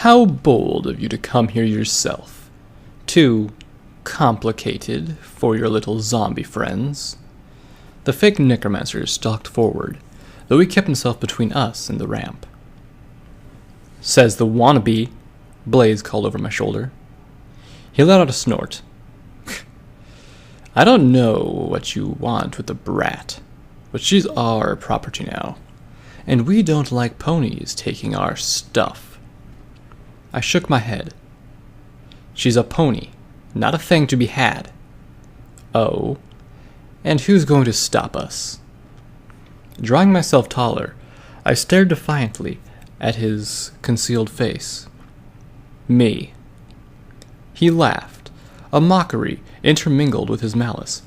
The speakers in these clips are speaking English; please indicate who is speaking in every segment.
Speaker 1: How bold of you to come here yourself. Too complicated for your little zombie friends. The fake Necromancer stalked forward, though he kept himself between us and the ramp. Says the wannabe, Blaze called over my shoulder. He let out a snort. I don't know what you want with the brat, but she's our property now, and we don't like ponies taking our stuff. I shook my head. She's a pony, not a thing to be had. Oh, and who's going to stop us? Drawing myself taller, I stared defiantly at his concealed face. Me. He laughed, a mockery intermingled with his malice.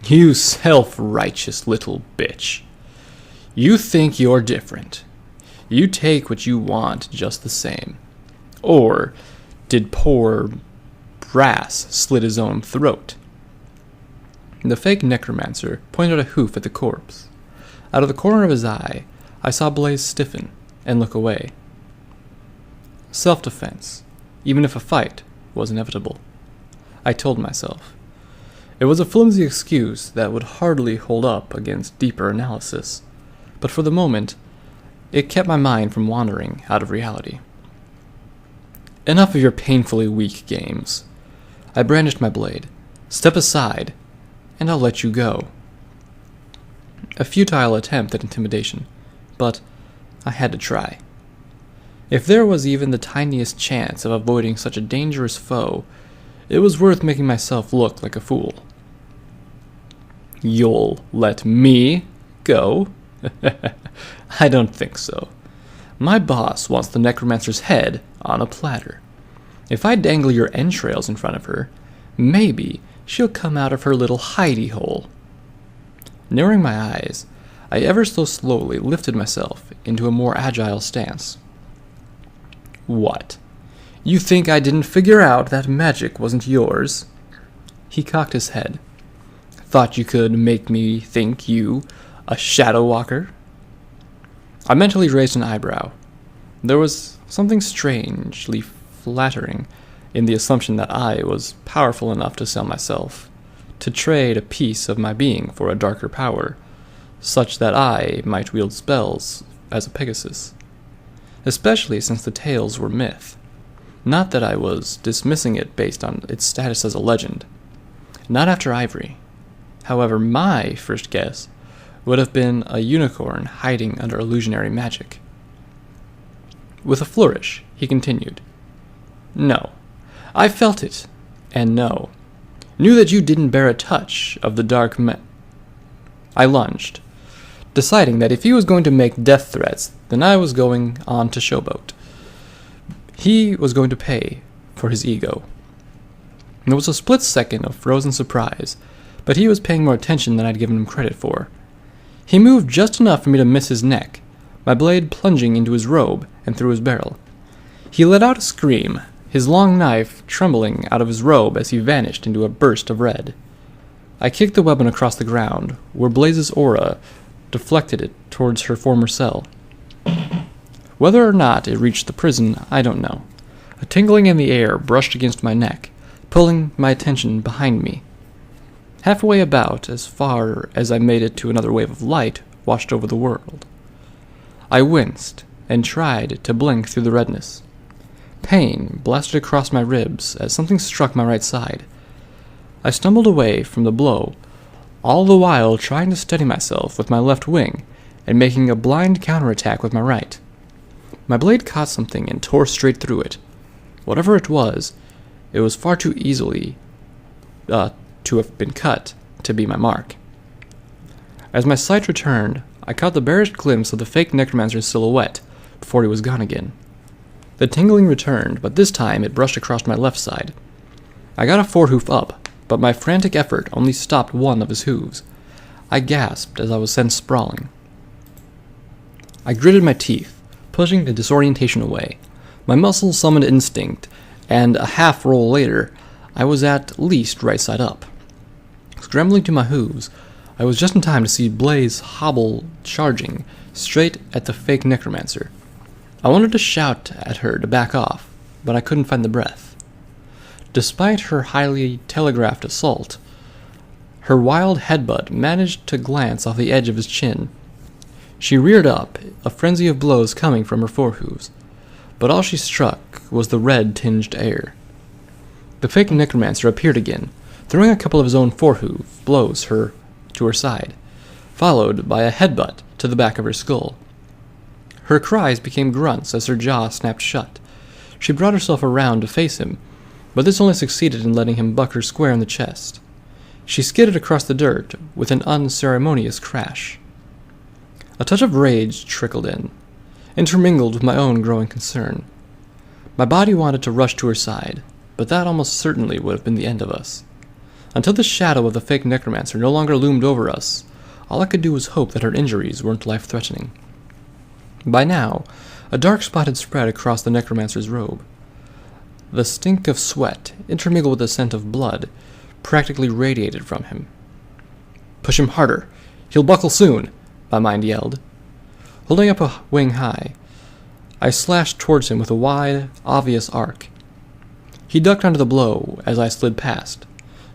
Speaker 1: You self-righteous little bitch. You think you're different. You take what you want just the same. Or did poor Brass slit his own throat? The fake Necromancer pointed a hoof at the corpse. Out of the corner of his eye, I saw Blaze stiffen and look away. Self-defense, even if a fight was inevitable, I told myself. It was a flimsy excuse that would hardly hold up against deeper analysis, but for the moment, it kept my mind from wandering out of reality. Enough of your painfully weak games. I brandished my blade. Step aside, and I'll let you go. A futile attempt at intimidation, but I had to try. If there was even the tiniest chance of avoiding such a dangerous foe, it was worth making myself look like a fool. You'll let me go? I don't think so. My boss wants the Necromancer's head on a platter. If I dangle your entrails in front of her, maybe she'll come out of her little hidey hole. Narrowing my eyes, I ever so slowly lifted myself into a more agile stance. What? You think I didn't figure out that magic wasn't yours? He cocked his head. Thought you could make me think you a shadow walker? I mentally raised an eyebrow. There was something strangely flattering in the assumption that I was powerful enough to sell myself, to trade a piece of my being for a darker power, such that I might wield spells as a Pegasus. Especially since the tales were myth. Not that I was dismissing it based on its status as a legend. Not after Ivory. However, my first guess would have been a unicorn hiding under illusionary magic. With a flourish, he continued. No. I felt it, and no. Knew that you didn't bear a touch of the dark I lunged, deciding that if he was going to make death threats, then I was going on to showboat. He was going to pay for his ego. There was a split second of frozen surprise, but he was paying more attention than I'd given him credit for. He moved just enough for me to miss his neck, my blade plunging into his robe and through his barrel. He let out a scream, his long knife trembling out of his robe as he vanished into a burst of red. I kicked the weapon across the ground, where Blaze's aura deflected it towards her former cell. Whether or not it reached the prison, I don't know. A tingling in the air brushed against my neck, pulling my attention behind me. Halfway about, as far as I made it to another wave of light, washed over the world. I winced and tried to blink through the redness. Pain blasted across my ribs as something struck my right side. I stumbled away from the blow, all the while trying to steady myself with my left wing and making a blind counterattack with my right. My blade caught something and tore straight through it. Whatever it was far too easily to have been cut to be my mark. As my sight returned, I caught the barest glimpse of the fake Necromancer's silhouette before he was gone again. The tingling returned, but this time it brushed across my left side. I got a forehoof up, but my frantic effort only stopped one of his hooves. I gasped as I was sent sprawling. I gritted my teeth, pushing the disorientation away. My muscles summoned instinct, and a half roll later, I was at least right side up. Scrambling to my hooves, I was just in time to see Blaze hobble charging straight at the fake Necromancer. I wanted to shout at her to back off, but I couldn't find the breath. Despite her highly telegraphed assault, her wild headbutt managed to glance off the edge of his chin. She reared up, a frenzy of blows coming from her forehooves, but all she struck was the red-tinged air. The fake necromancer appeared again, throwing a couple of his own forehoof blows to her side, followed by a headbutt to the back of her skull. Her cries became grunts as her jaw snapped shut. She brought herself around to face him, but this only succeeded in letting him buck her square in the chest. She skidded across the dirt with an unceremonious crash. A touch of rage trickled in, intermingled with my own growing concern. My body wanted to rush to her side, but that almost certainly would have been the end of us. Until the shadow of the fake necromancer no longer loomed over us, all I could do was hope that her injuries weren't life-threatening. By now, a dark spot had spread across the necromancer's robe. The stink of sweat, intermingled with the scent of blood, practically radiated from him. "Push him harder! He'll buckle soon!" my mind yelled. Holding up a wing high, I slashed towards him with a wide, obvious arc. He ducked under the blow as I slid past,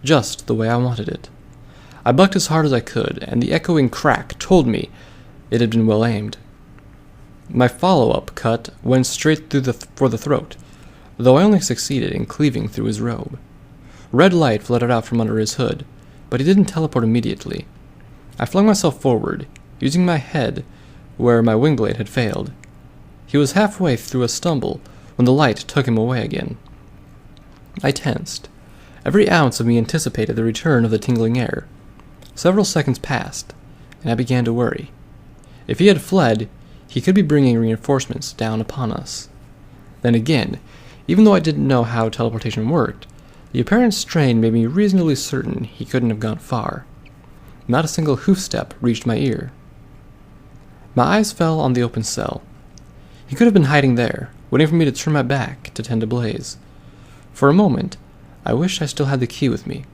Speaker 1: just the way I wanted it. I bucked as hard as I could, and the echoing crack told me it had been well aimed. My follow-up cut went straight for the throat, though I only succeeded in cleaving through his robe. Red light flooded out from under his hood, but he didn't teleport immediately. I flung myself forward, using my head where my wing blade had failed. He was halfway through a stumble when the light took him away again. I tensed. Every ounce of me anticipated the return of the tingling air. Several seconds passed, and I began to worry. If he had fled, he could be bringing reinforcements down upon us. Then again, even though I didn't know how teleportation worked, the apparent strain made me reasonably certain he couldn't have gone far. Not a single hoof step reached my ear. My eyes fell on the open cell. He could have been hiding there, waiting for me to turn my back to tend a blaze. For a moment, I wished I still had the key with me,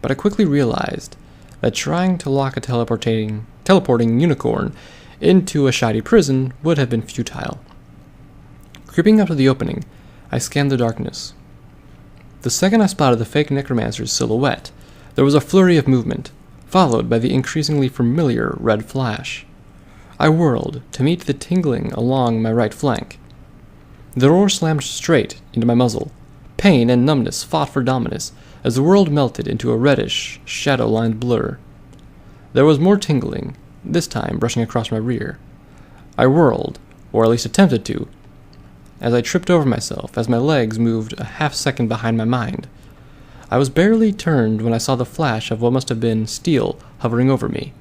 Speaker 1: but I quickly realized that trying to lock a teleporting unicorn into a shoddy prison would have been futile. Creeping up to the opening, I scanned the darkness. The second I spotted the fake necromancer's silhouette, there was a flurry of movement, followed by the increasingly familiar red flash. I whirled to meet the tingling along my right flank. The roar slammed straight into my muzzle. Pain and numbness fought for dominance as the world melted into a reddish, shadow-lined blur. There was more tingling, this time brushing across my rear. I whirled, or at least attempted to, as I tripped over myself as my legs moved a half-second behind my mind. I was barely turned when I saw the flash of what must have been steel hovering over me.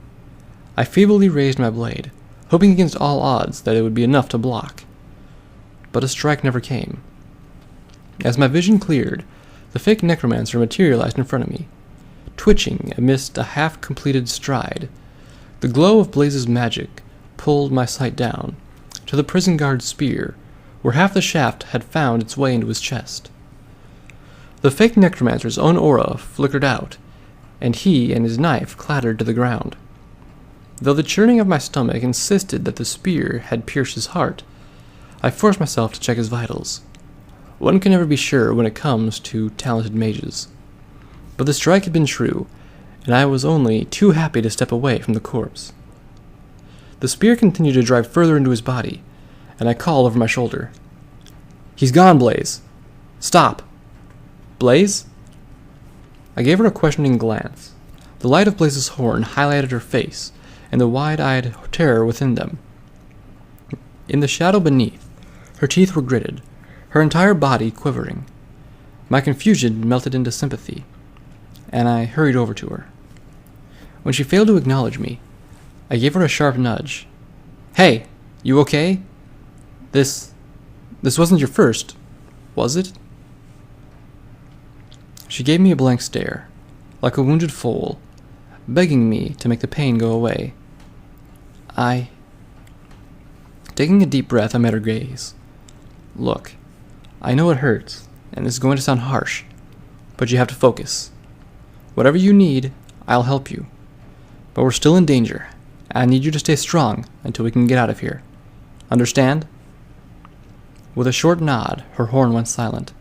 Speaker 1: I feebly raised my blade, hoping against all odds that it would be enough to block. But a strike never came. As my vision cleared, the fake necromancer materialized in front of me, twitching amidst a half-completed stride. The glow of Blaze's magic pulled my sight down to the prison guard's spear, where half the shaft had found its way into his chest. The fake necromancer's own aura flickered out, and he and his knife clattered to the ground. Though the churning of my stomach insisted that the spear had pierced his heart, I forced myself to check his vitals. One can never be sure when it comes to talented mages. But the strike had been true, and I was only too happy to step away from the corpse. The spear continued to drive further into his body, and I called over my shoulder. "He's gone, Blaze! Stop! Blaze?" I gave her a questioning glance. The light of Blaze's horn highlighted her face, and the wide-eyed terror within them. In the shadow beneath, her teeth were gritted, her entire body quivering. My confusion melted into sympathy, and I hurried over to her. When she failed to acknowledge me, I gave her a sharp nudge. "Hey, you okay? This wasn't your first, was it?" She gave me a blank stare, like a wounded foal, begging me to make the pain go away. Taking a deep breath, I met her gaze. "Look, I know it hurts, and this is going to sound harsh, but you have to focus. Whatever you need, I'll help you. But we're still in danger. I need you to stay strong until we can get out of here. Understand?" With a short nod, her horn went silent.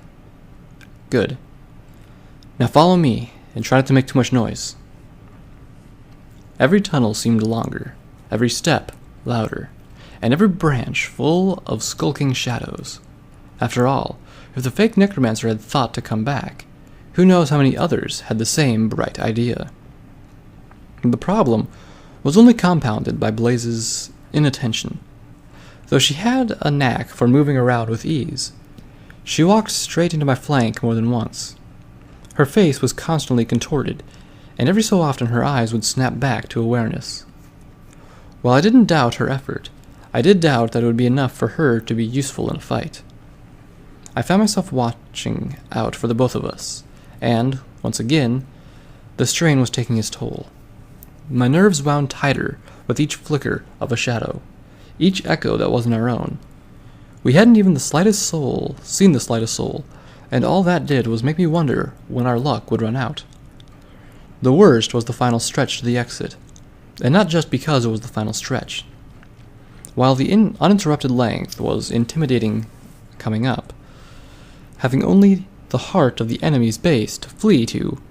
Speaker 1: Good. Now follow me, and try not to make too much noise. Every tunnel seemed longer, every step louder, and every branch full of skulking shadows. After all, if the fake necromancer had thought to come back, who knows how many others had the same bright idea. The problem was only compounded by Blaze's inattention. Though she had a knack for moving around with ease, she walked straight into my flank more than once. Her face was constantly contorted, and every so often her eyes would snap back to awareness. While I didn't doubt her effort, I did doubt that it would be enough for her to be useful in a fight. I found myself watching out for the both of us, and, once again, the strain was taking its toll. My nerves wound tighter with each flicker of a shadow, each echo that wasn't our own. We hadn't even seen the slightest soul, and all that did was make me wonder when our luck would run out. The worst was the final stretch to the exit, and not just because it was the final stretch. While the uninterrupted length was intimidating coming up, having only the heart of the enemy's base to flee to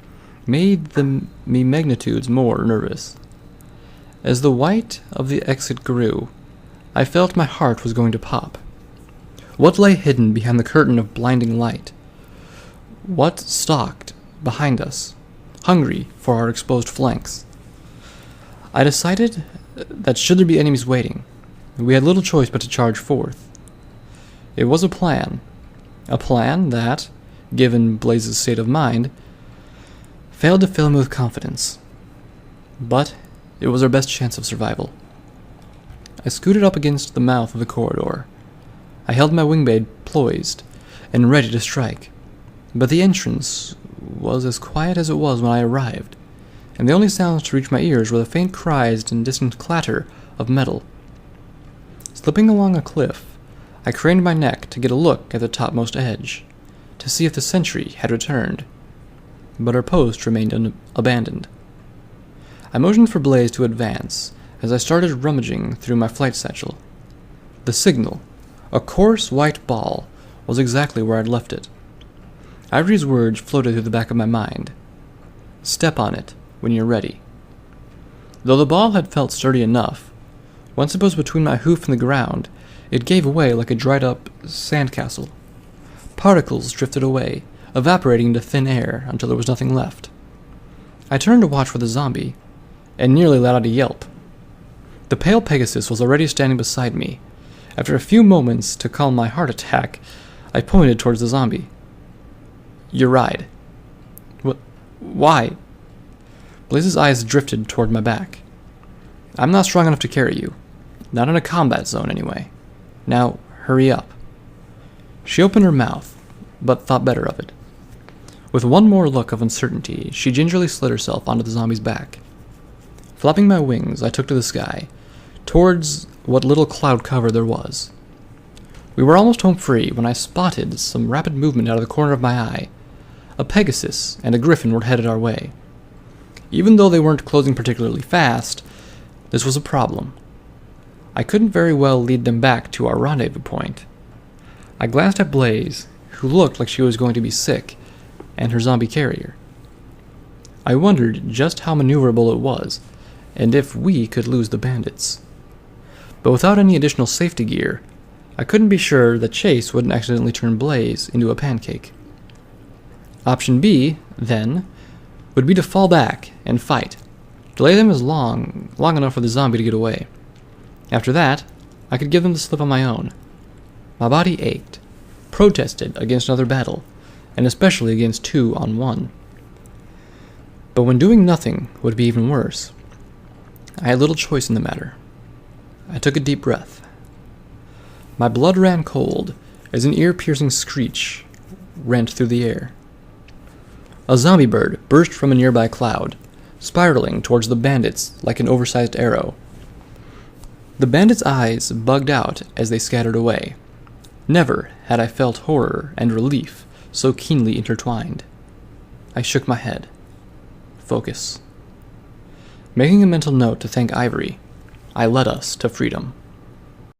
Speaker 1: made me magnitudes more nervous. As the white of the exit grew, I felt my heart was going to pop. What lay hidden behind the curtain of blinding light? What stalked behind us, hungry for our exposed flanks? I decided that should there be enemies waiting, we had little choice but to charge forth. It was a plan that, given Blaze's state of mind, failed to fill him with confidence. But it was our best chance of survival. I scooted up against the mouth of the corridor. I held my wingblade poised and ready to strike, but the entrance was as quiet as it was when I arrived, and the only sounds to reach my ears were the faint cries and distant clatter of metal. Slipping along a cliff, I craned my neck to get a look at the topmost edge, to see if the sentry had returned, but our post remained abandoned. I motioned for Blaze to advance as I started rummaging through my flight satchel. The signal, a coarse white ball, was exactly where I'd left it. Ivory's words floated through the back of my mind. Step on it when you're ready. Though the ball had felt sturdy enough, once it was between my hoof and the ground, it gave way like a dried-up sandcastle. Particles drifted away, evaporating into thin air until there was nothing left. I turned to watch for the zombie, and nearly let out a yelp. The pale Pegasus was already standing beside me. After a few moments to calm my heart attack, I pointed towards the zombie. Your ride. What? Why? Blaze's eyes drifted toward my back. I'm not strong enough to carry you. Not in a combat zone, anyway. Now, hurry up. She opened her mouth, but thought better of it. With one more look of uncertainty, she gingerly slid herself onto the zombie's back. Flapping my wings, I took to the sky, towards what little cloud cover there was. We were almost home free when I spotted some rapid movement out of the corner of my eye. A Pegasus and a Griffin were headed our way. Even though they weren't closing particularly fast, this was a problem. I couldn't very well lead them back to our rendezvous point. I glanced at Blaze, who looked like she was going to be sick, and her zombie carrier. I wondered just how maneuverable it was, and if we could lose the bandits. But without any additional safety gear, I couldn't be sure that Chase wouldn't accidentally turn Blaze into a pancake. Option B, then, would be to fall back and fight, delay them as long enough for the zombie to get away. After that, I could give them the slip on my own. My body ached, protested against another battle, and especially against 2-on-1. But when doing nothing would be even worse, I had little choice in the matter. I took a deep breath. My blood ran cold as an ear-piercing screech rent through the air. A zombie bird burst from a nearby cloud, spiraling towards the bandits like an oversized arrow. The bandits' eyes bugged out as they scattered away. Never had I felt horror and relief so keenly intertwined. I shook my head. Focus. Making a mental note to thank Ivory, I led us to freedom.